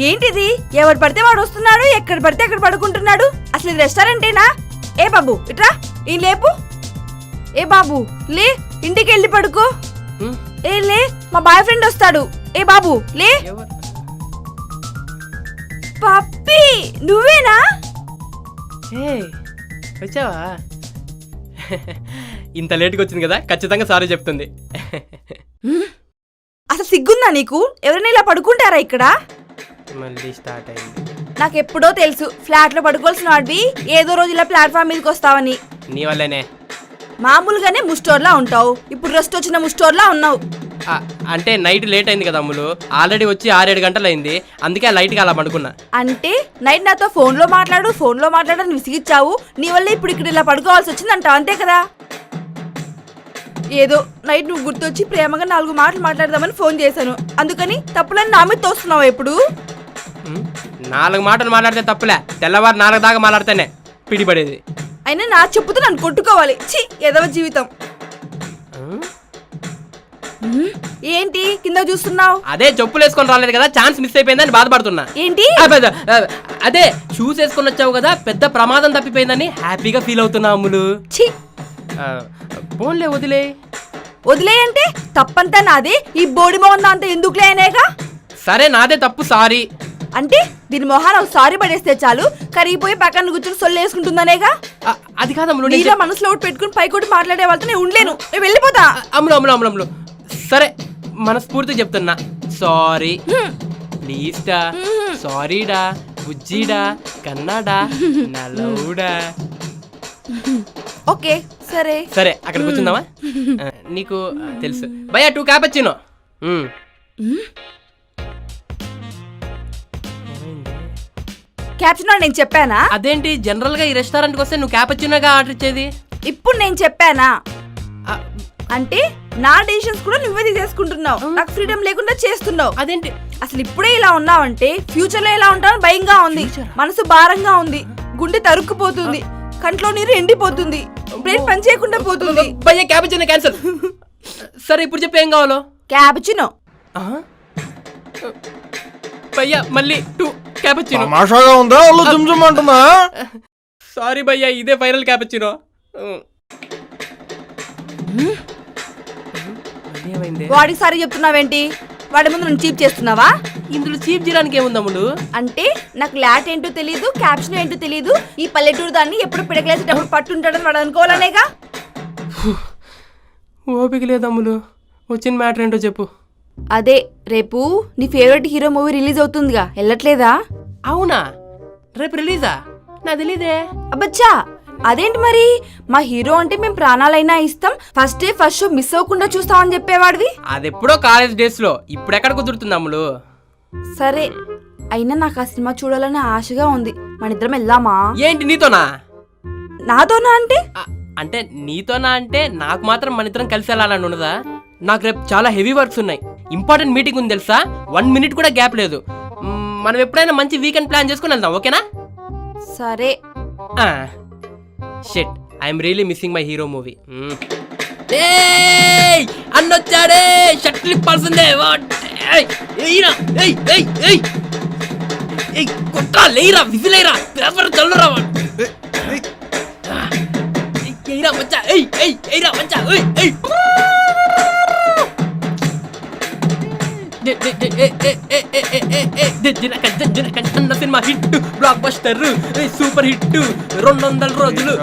ఏంటిది? ఎవరు పడితే వాడు వస్తున్నాడు, ఎక్కడ పడితే అక్కడ పడుకుంటున్నాడు. అసలు ఇది రెస్టారెంటేనా? ఏ బాబు ఇట్రా, ఈ లేపు. ఏ బాబు లే, ఇంటికి వెళ్ళి పడుకో. ఏ లే, మా బాయ్ ఫ్రెండ్ వస్తాడు. ఏ బాబు లే. పప్పి నువ్వేనా? వచ్చావా? ఇంత లేట్గా వచ్చింది కదా, ఖచ్చితంగా సారీ చెప్తుంది. అసలు సిగ్గుందా నీకు? ఎవరైనా ఇలా పడుకుంటారా ఇక్కడ? మళ్ళీ స్టార్ట్ అయింది. నాకెప్పుడో తెలుసు ఫ్లాట్ లో పడుకోవాల్సిన వాడివి ఏదో రోజు ఇలా ప్లాట్ఫామ్ మీదకి వస్తావని. నీ వల్లేనే. మామూలుగానే ముస్టోర్లా ఉంటావు, ఇప్పుడు రెస్ట్ వచ్చిన ముస్టోర్లా ఉన్నావు. అంటే నైట్ లేట్ అయింది కదా అమ్ములు, ఆల్రెడీ వచ్చి 6-7 గంటలు అయింది, అందుకే లైట్గా అలా పడుకున్నా. అంటే నైట్ నాతో ఫోన్లో మాట్లాడని విసిగిచ్చావు, నీ వల్ల ఇప్పుడు ఇక్కడ ఇలా పడుకోవాల్సి వచ్చిందంటావు, అంతే కదా? ఏదో నైట్ నువ్వు గుర్తొచ్చి ప్రేమగా 4 మాటలు మాట్లాడదామని ఫోన్ చేశాను, అందుకని తప్పులని నా మీద తోస్తున్నావు. ఎప్పుడు 4 మాటలు మాట్లాడితే తప్పులే, తెల్లవారు 4 దాకా మాట్లాడితేనే పిడిపడేది. అయినా నా చెప్పుతో నన్ను కొట్టుకోవాలి. ఛీ, ఎదవ జీవితం. ఏంటి కింద చూస్తున్నావు? అదే చెప్పులు వేసుకొని రాలేదు కదా, ఛాన్స్ మిస్ అయిపోయిందని బాధపడుతున్నా. ఏంటి? అదే షూస్ వేసుకొని వచ్చావు కదా, పెద్ద ప్రమాదం తప్పిపోయిందని హ్యాపీగా ఫీల్ అవుతున్నా అమ్ములు. ఫోన్లే వదిలే అంటే తప్పంతా నాదే, ఈ బోడి మొహం అంతా ఎందుకులే అనేగా. సరే నాదే తప్పు, సారీ. అంటే దీని మొహాన సారీ పడేస్తే చాలు కరిగిపోయి పక్కన కూర్చొని సొల్లు వేసుకుంటుందనేగా. అది కాదు అమ్ములు, నీలో మనసులో పెట్టుకుని పైకొట్టి మాట్లాడే వాళ్ళతో నేను ఉండలేను, నేను వెళ్ళిపోతా. అమ్ములు సరే మనస్ఫూర్తిగా చెప్తున్నా, సారీ ప్లీజ్ డా, సారీ డా, బుజ్జిడా, కన్నాడా, నలవుడా. ఓకే సరే సరే అక్కడ కూర్చుందామా? నీకు తెలుసు భయ్యా 2 క్యాపచినో. క్యాప్చినో నేను చెప్పానా? అదేంటి జనరల్ గా ఈ రెస్టారెంట్కి వస్తే నువ్వు క్యాపచినోగా ఆర్డర్ ఇచ్చేది, ఇప్పుడు నేను చెప్పానా? అంటే నా డెసిషన్స్ కూడా నువ్వే తీసేసుకుంటున్నావు, నాకు ఫ్రీడమ్ లేకుండా చేస్తున్నావు. అదేంటి అసలు ఇప్పుడే ఇలా ఉన్నావంటే ఫ్యూచర్ లో ఎలా ఉంటావు భయంగా ఉంది, మనసు భారంగా ఉంది, గుండె తరుక్కుపోతుంది, కంట్లో నీరు ఎండిపోతుంది, బ్రెయిన్ పని చేయకుండా పోతుంది. భయ్యా క్యాపచినో క్యాన్సల్. సరే ఇప్పుడు చెప్పు ఏం కావాలో? క్యాపచినో. భయ్యా మళ్ళీ 2 క్యాపచినో. తమాషాగా ఉందా? జుమ్ అంటున్నా. సారీ భయ్యా, ఇదే ఫైనల్ క్యాపచినో. వాడికి సారీ చెప్తున్నావేంటి? వాడి ముందు నన్ను చీప్ చేస్తున్నావా? ఇందులో చీప్ చేయడానికి ఏముంది అమ్ములు? అంటే నాకు లాట్ ఏంటో తెలియదు, క్యాప్షన్ ఏంటో తెలియదు, ఈ పల్లెటూరు దాన్ని ఎప్పుడు పిడకలేసేటప్పుడు పట్టుంటాడని వాడు అనుకోవాలనేగా. ఓపిక లేదు అమ్ములు, వచ్చిన మ్యాటర్ ఏంటో చెప్పు. అదే రేపు నీ ఫేవరెట్ హీరో మూవీ రిలీజ్ అవుతుందిగా, వెళ్ళట్లేదా? అవునా, రేపు రిలీజా? నా తెలీదే. అబ్బచ్చా, అదేంటి మరి? మా హీరో అంటే మేము ప్రాణాలైనా ఇస్తాం, first day first show miss అవ్వకుండా చూస్తామని చెప్పేవాడివి. అది ఎప్పుడో కాలేజ్ డేస్ లో, ఇప్పుడు ఎక్కడ కుదురుతుంది అమ్ములు? సరే అయినా నాకు ఆ సినిమా చూడాలని ఆశగా ఉంది, మన ఇద్దరం వెళ్దామా? ఏంటి నీతోనా? నాతోనా అంటే? అంటే నీతోనా అంటే నాకు మాత్రం మన ఇద్దరం కలిసి వెళ్ళాలని ఉండదా? నాకు రేపు చాలా హెవీ వర్క్స్ ఉన్నాయి, ఇంపార్టెంట్ మీటింగ్ ఉంది తెలుసా, 1 మినిట్ కూడా గ్యాప్ లేదు. మనం ఎప్పుడైనా మంచి వీకెండ్ ప్లాన్ చేసుకుని వెళ్దాం, ఓకేనా? సరే. Shit, I'm really missing my hero movie. అన్నొచ్చాడే, షర్ట్లు ఇప్పాల్సిందే. కొట్రా, లేరా, విజిలేరా, పేపర్ చల్లురా, ఎయిరా మచ్చా, ఎయిరా మచ్చా, cinema hit, block buster, super hit, 200 రోజులు.